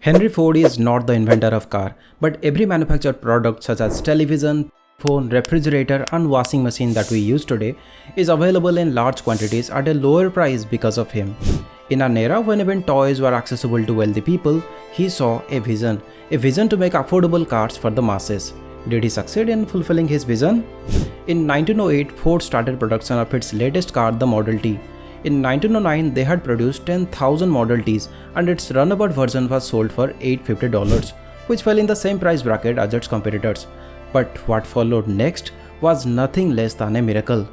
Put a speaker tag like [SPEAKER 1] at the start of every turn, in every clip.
[SPEAKER 1] Henry Ford is not the inventor of car, but every manufactured product such as television, phone, refrigerator and washing machine that we use today is available in large quantities at a lower price because of him. In an era when even toys were accessible to wealthy people, he saw a vision to make affordable cars for the masses. Did he succeed in fulfilling his vision? In 1908, Ford started production of its latest car, the Model T. In 1909, they had produced 10,000 Model Ts and its runabout version was sold for $850, which fell in the same price bracket as its competitors. But what followed next was nothing less than a miracle.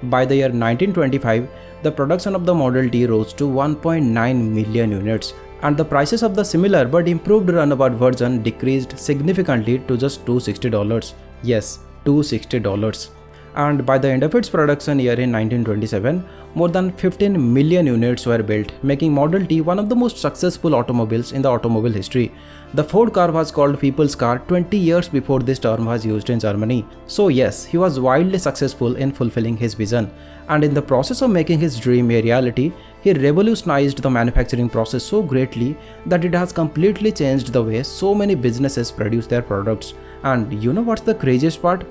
[SPEAKER 1] By the year 1925, the production of the Model T rose to 1.9 million units, and the prices of the similar but improved runabout version decreased significantly to just $260. Yes, $260. And by the end of its production year in 1927, more than 15 million units were built, making Model T one of the most successful automobiles in the automobile history. The Ford car was called People's Car 20 years before this term was used in Germany. So yes, he was wildly successful in fulfilling his vision. And in the process of making his dream a reality, he revolutionized the manufacturing process so greatly that it has completely changed the way so many businesses produce their products. And you know what's the craziest part?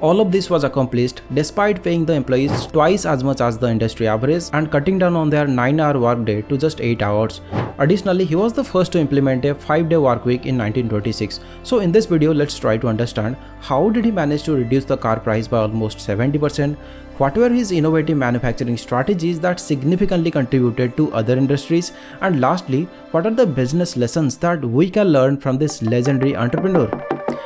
[SPEAKER 1] All of this was accomplished despite paying the employees twice as much as the industry average and cutting down on their 9-hour workday to just 8 hours. Additionally, he was the first to implement a 5-day work week in 1926. So in this video, let's try to understand how did he manage to reduce the car price by almost 70%, what were his innovative manufacturing strategies that significantly contributed to other industries, and lastly, what are the business lessons that we can learn from this legendary entrepreneur.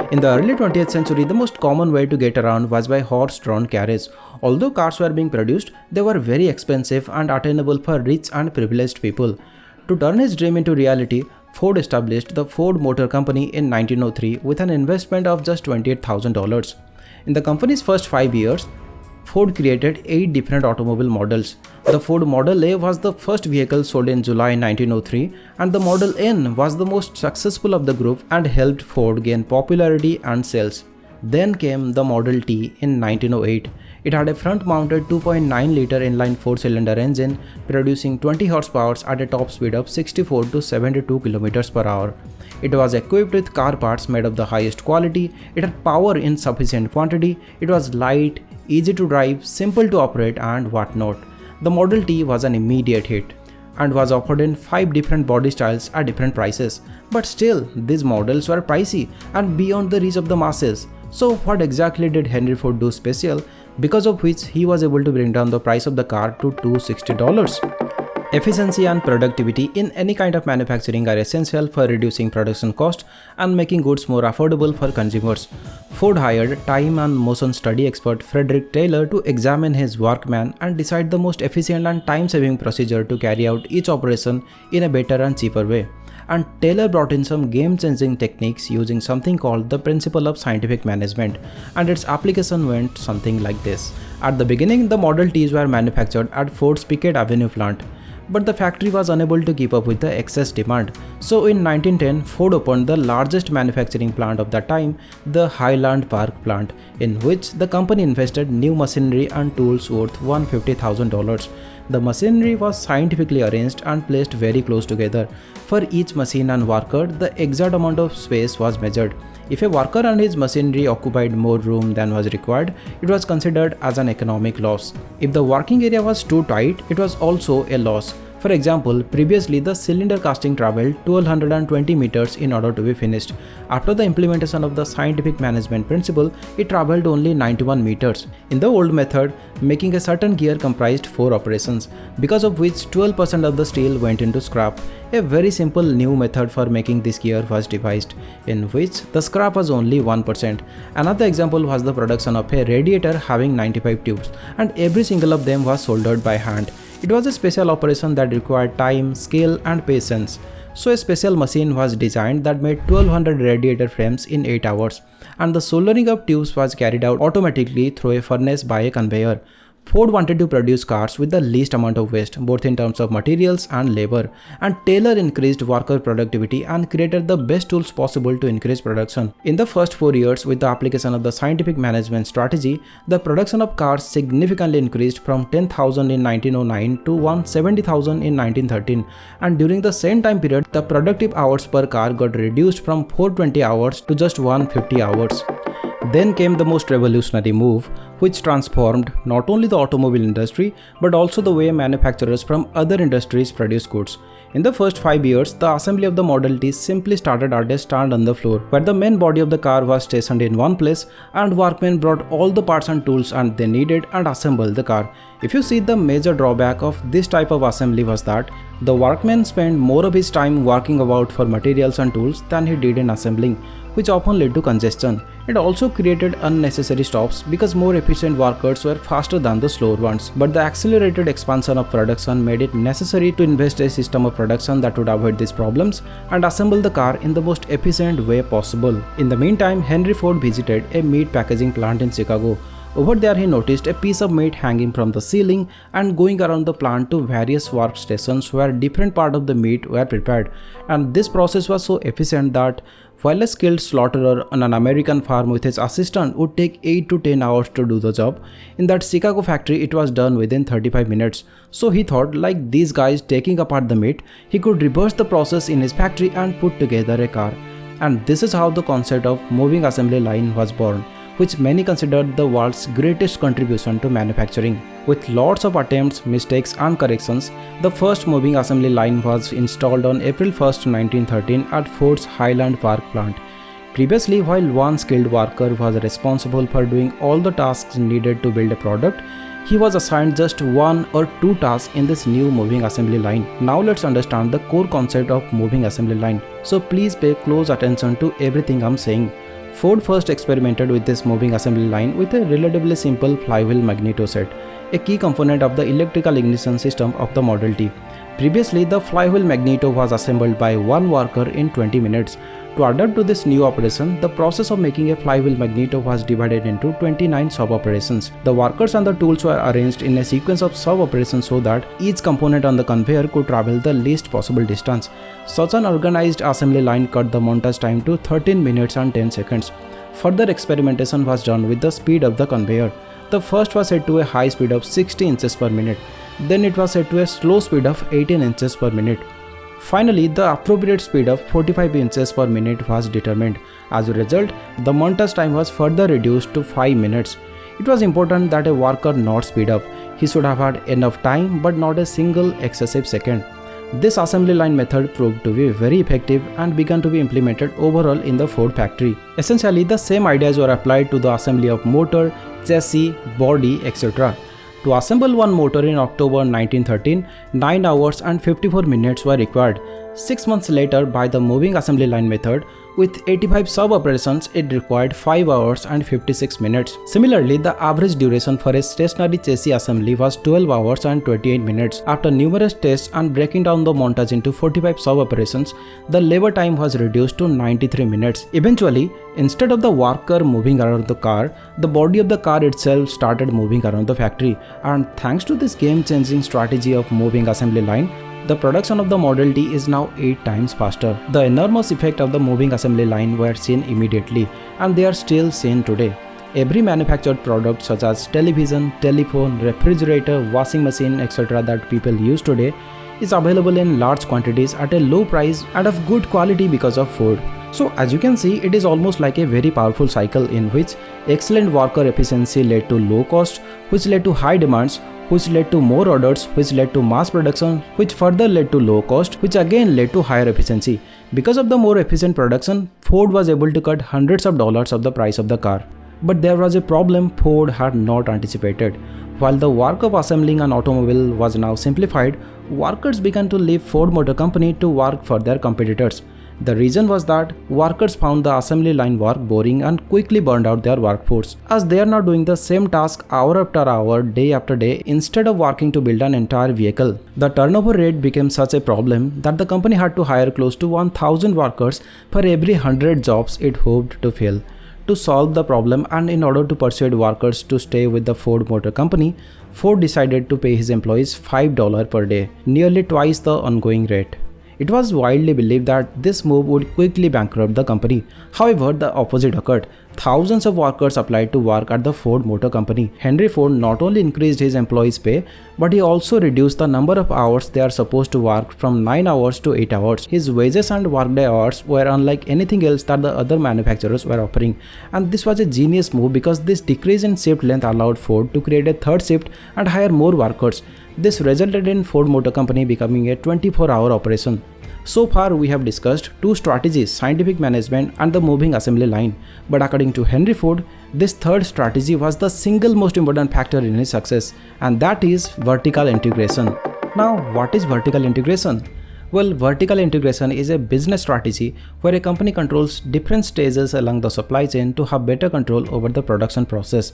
[SPEAKER 1] In the early 20th century, the most common way to get around was by horse-drawn carriage. Although cars were being produced, they were very expensive and attainable for rich and privileged people. To turn his dream into reality, Ford established the Ford Motor Company in 1903 with an investment of just $28,000. In the company's first 5 years, Ford created 8 different automobile models. The Ford Model A was the first vehicle sold in July 1903, and the Model N was the most successful of the group and helped Ford gain popularity and sales. Then came the Model T in 1908. It had a front-mounted 2.9-liter inline 4-cylinder engine producing 20 horsepower at a top speed of 64 to 72 km per hour. It was equipped with car parts made of the highest quality, it had power in sufficient quantity, it was light, easy to drive, simple to operate and whatnot. The Model T was an immediate hit and was offered in 5 different body styles at different prices. But still, these models were pricey and beyond the reach of the masses. So what exactly did Henry Ford do special, because of which he was able to bring down the price of the car to $260? Efficiency and productivity in any kind of manufacturing are essential for reducing production cost and making goods more affordable for consumers. Ford hired time and motion study expert Frederick Taylor to examine his workman and decide the most efficient and time-saving procedure to carry out each operation in a better and cheaper way. And Taylor brought in some game-changing techniques using something called the principle of scientific management, and its application went something like this. At the beginning, the Model Ts were manufactured at Ford's Pickett Avenue plant, but the factory was unable to keep up with the excess demand. So in 1910, Ford opened the largest manufacturing plant of that time, the Highland Park plant, in which the company invested new machinery and tools worth $150,000. The machinery was scientifically arranged and placed very close together. For each machine and worker, the exact amount of space was measured. If a worker and his machinery occupied more room than was required, it was considered as an economic loss. If the working area was too tight, it was also a loss. For example, previously the cylinder casting traveled 1220 meters in order to be finished. After the implementation of the scientific management principle, it traveled only 91 meters. In the old method, making a certain gear comprised 4 operations, because of which 12% of the steel went into scrap. A very simple new method for making this gear was devised, in which the scrap was only 1%. Another example was the production of a radiator having 95 tubes, and every single of them was soldered by hand. It was a special operation that required time, skill and patience. So a special machine was designed that made 1200 radiator frames in 8 hours, and the soldering of tubes was carried out automatically through a furnace by a conveyor. Ford wanted to produce cars with the least amount of waste, both in terms of materials and labor, and Taylor increased worker productivity and created the best tools possible to increase production. In the first 4 years, with the application of the scientific management strategy, the production of cars significantly increased from 10,000 in 1909 to 170,000 in 1913, and during the same time period, the productive hours per car got reduced from 420 hours to just 150 hours. Then came the most revolutionary move, which transformed not only the automobile industry but also the way manufacturers from other industries produce goods. In the first 5 years, the assembly of the Model T simply started at a stand on the floor, where the main body of the car was stationed in one place and workmen brought all the parts and tools and they needed and assembled the car. If you see, the major drawback of this type of assembly was that the workman spent more of his time working about for materials and tools than he did in assembling, which often led to congestion. It also created unnecessary stops because more efficient workers were faster than the slower ones. But the accelerated expansion of production made it necessary to invest in a system of production that would avoid these problems and assemble the car in the most efficient way possible. In the meantime, Henry Ford visited a meat packaging plant in Chicago. Over there, he noticed a piece of meat hanging from the ceiling and going around the plant to various workstations where different parts of the meat were prepared. And this process was so efficient that while a skilled slaughterer on an American farm with his assistant would take 8 to 10 hours to do the job, in that Chicago factory it was done within 35 minutes. So he thought, like these guys taking apart the meat, he could reverse the process in his factory and put together a car. And this is how the concept of moving assembly line was born, which many considered the world's greatest contribution to manufacturing. With lots of attempts, mistakes and corrections, the first moving assembly line was installed on April 1, 1913 at Ford's Highland Park plant. Previously, while one skilled worker was responsible for doing all the tasks needed to build a product, he was assigned just 1 or 2 tasks in this new moving assembly line. Now let's understand the core concept of moving assembly line. So please pay close attention to everything I'm saying. Ford first experimented with this moving assembly line with a relatively simple flywheel magneto set, a key component of the electrical ignition system of the Model T. Previously, the flywheel magneto was assembled by one worker in 20 minutes. To adapt to this new operation, the process of making a flywheel magneto was divided into 29 sub-operations. The workers and the tools were arranged in a sequence of sub-operations so that each component on the conveyor could travel the least possible distance. Such an organized assembly line cut the montage time to 13 minutes and 10 seconds. Further experimentation was done with the speed of the conveyor. The first was set to a high speed of 60 inches per minute. Then it was set to a slow speed of 18 inches per minute. Finally, the appropriate speed of 45 inches per minute was determined. As a result, the montage time was further reduced to 5 minutes. It was important that a worker not speed up. He should have had enough time but not a single excessive second. This assembly line method proved to be very effective and began to be implemented overall in the Ford factory. Essentially, the same ideas were applied to the assembly of motor, chassis, body, etc. To assemble one motor in October 1913, 9 hours and 54 minutes were required. 6 months later, by the moving assembly line method, with 85 sub-operations, it required 5 hours and 56 minutes. Similarly, the average duration for a stationary chassis assembly was 12 hours and 28 minutes. After numerous tests and breaking down the montage into 45 sub-operations, the labor time was reduced to 93 minutes. Eventually, instead of the worker moving around the car, the body of the car itself started moving around the factory. And thanks to this game-changing strategy of moving assembly line, the production of the Model T is now 8 times faster. The enormous effect of the moving assembly line were seen immediately, and they are still seen today. Every manufactured product such as television, telephone, refrigerator, washing machine, etc. that people use today is available in large quantities at a low price and of good quality because of Ford. So as you can see, it is almost like a very powerful cycle in which excellent worker efficiency led to low cost, which led to high demands, which led to more orders, which led to mass production, which further led to low cost, which again led to higher efficiency. Because of the more efficient production, Ford was able to cut hundreds of dollars of the price of the car. But there was a problem Ford had not anticipated. While the work of assembling an automobile was now simplified, workers began to leave Ford Motor Company to work for their competitors. The reason was that workers found the assembly line work boring and quickly burned out their workforce, as they are now doing the same task hour after hour, day after day, instead of working to build an entire vehicle. The turnover rate became such a problem that the company had to hire close to 1,000 workers for every 100 jobs it hoped to fill. To solve the problem and in order to persuade workers to stay with the Ford Motor Company, Ford decided to pay his employees $5 per day, nearly twice the ongoing rate. It was widely believed that this move would quickly bankrupt the company. However, the opposite occurred. Thousands of workers applied to work at the Ford Motor Company. Henry Ford not only increased his employees' pay, but he also reduced the number of hours they are supposed to work from 9 hours to 8 hours. His wages and workday hours were unlike anything else that the other manufacturers were offering. And this was a genius move because this decrease in shift length allowed Ford to create a third shift and hire more workers. This resulted in Ford Motor Company becoming a 24-hour operation. So far we have discussed two strategies, scientific management and the moving assembly line. But according to Henry Ford, this third strategy was the single most important factor in his success, and that is vertical integration. Now, what is vertical integration? Well, vertical integration is a business strategy where a company controls different stages along the supply chain to have better control over the production process.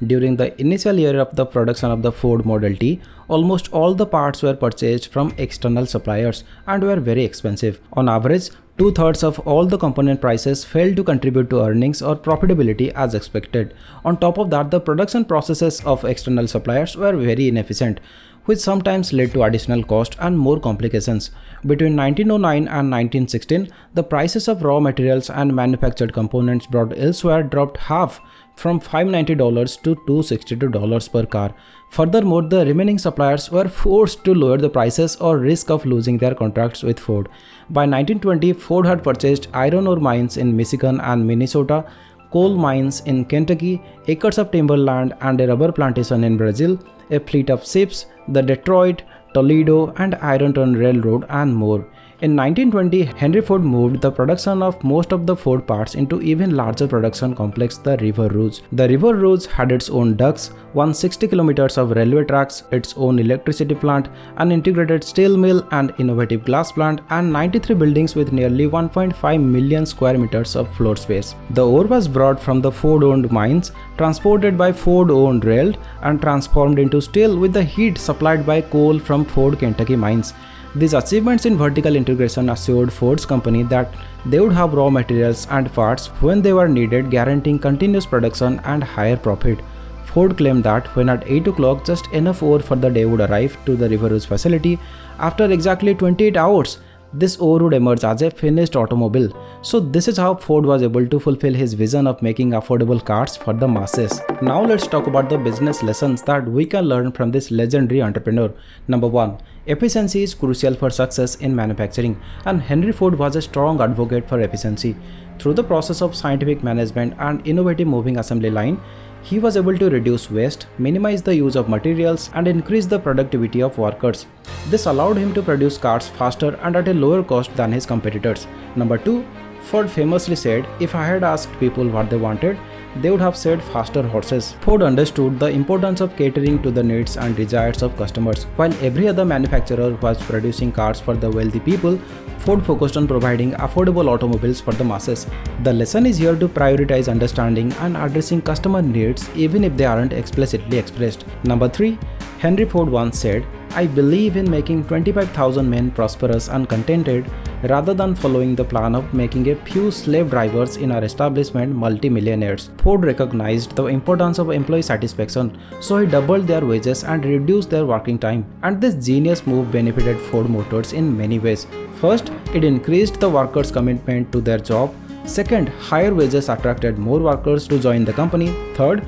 [SPEAKER 1] During the initial year of the production of the Ford Model T, almost all the parts were purchased from external suppliers and were very expensive. On average, 2/3 of all the component prices failed to contribute to earnings or profitability as expected. On top of that, the production processes of external suppliers were very inefficient, which sometimes led to additional cost and more complications. Between 1909 and 1916, the prices of raw materials and manufactured components brought elsewhere dropped half, from $590 to $262 per car. Furthermore, the remaining suppliers were forced to lower the prices or risk of losing their contracts with Ford. By 1920, Ford had purchased iron ore mines in Michigan and Minnesota, coal mines in Kentucky, acres of timberland and a rubber plantation in Brazil, a fleet of ships, the Detroit, Toledo and Ironton Railroad and more. In 1920, Henry Ford moved the production of most of the Ford parts into even larger production complex, the River Rouge. The River Rouge had its own docks, 160 kilometers of railway tracks, its own electricity plant, an integrated steel mill and innovative glass plant, and 93 buildings with nearly 1.5 million square meters of floor space. The ore was brought from the Ford-owned mines, transported by Ford-owned rail, and transformed into steel with the heat supplied by coal from Ford Kentucky mines. These achievements in vertical integration assured Ford's company that they would have raw materials and parts when they were needed, guaranteeing continuous production and higher profit. Ford claimed that when at 8 o'clock just enough ore for the day would arrive to the River Rouge facility, after exactly 28 hours, this ore would emerge as a finished automobile. So this is how Ford was able to fulfill his vision of making affordable cars for the masses. Now let's talk about the business lessons that we can learn from this legendary entrepreneur. Number 1. Efficiency is crucial for success in manufacturing, and Henry Ford was a strong advocate for efficiency. Through the process of scientific management and innovative moving assembly line, he was able to reduce waste, minimize the use of materials, and increase the productivity of workers. This allowed him to produce cars faster and at a lower cost than his competitors. Number 2. Ford famously said, "If I had asked people what they wanted, they would have said faster horses." Ford understood the importance of catering to the needs and desires of customers. While every other manufacturer was producing cars for the wealthy people, Ford focused on providing affordable automobiles for the masses. The lesson is here to prioritize understanding and addressing customer needs even if they aren't explicitly expressed. Number 3. Henry Ford once said, "I believe in making 25,000 men prosperous and contented rather than following the plan of making a few slave drivers in our establishment multimillionaires." Ford recognized the importance of employee satisfaction, so he doubled their wages and reduced their working time. And this genius move benefited Ford Motors in many ways. First, it increased the workers' commitment to their job. Second, higher wages attracted more workers to join the company. Third,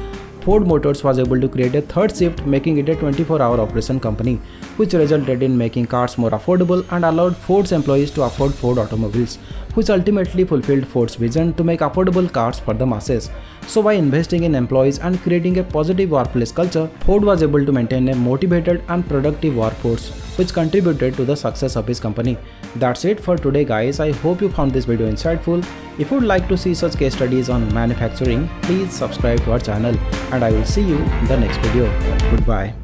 [SPEAKER 1] Ford Motors was able to create a third shift, making it a 24-hour operation company, which resulted in making cars more affordable and allowed Ford's employees to afford Ford automobiles, which ultimately fulfilled Ford's vision to make affordable cars for the masses. So by investing in employees and creating a positive workplace culture, Ford was able to maintain a motivated and productive workforce, which contributed to the success of his company. That's it for today, guys. I hope you found this video insightful. If you would like to see such case studies on manufacturing, please subscribe to our channel, and I will see you in the next video. Goodbye.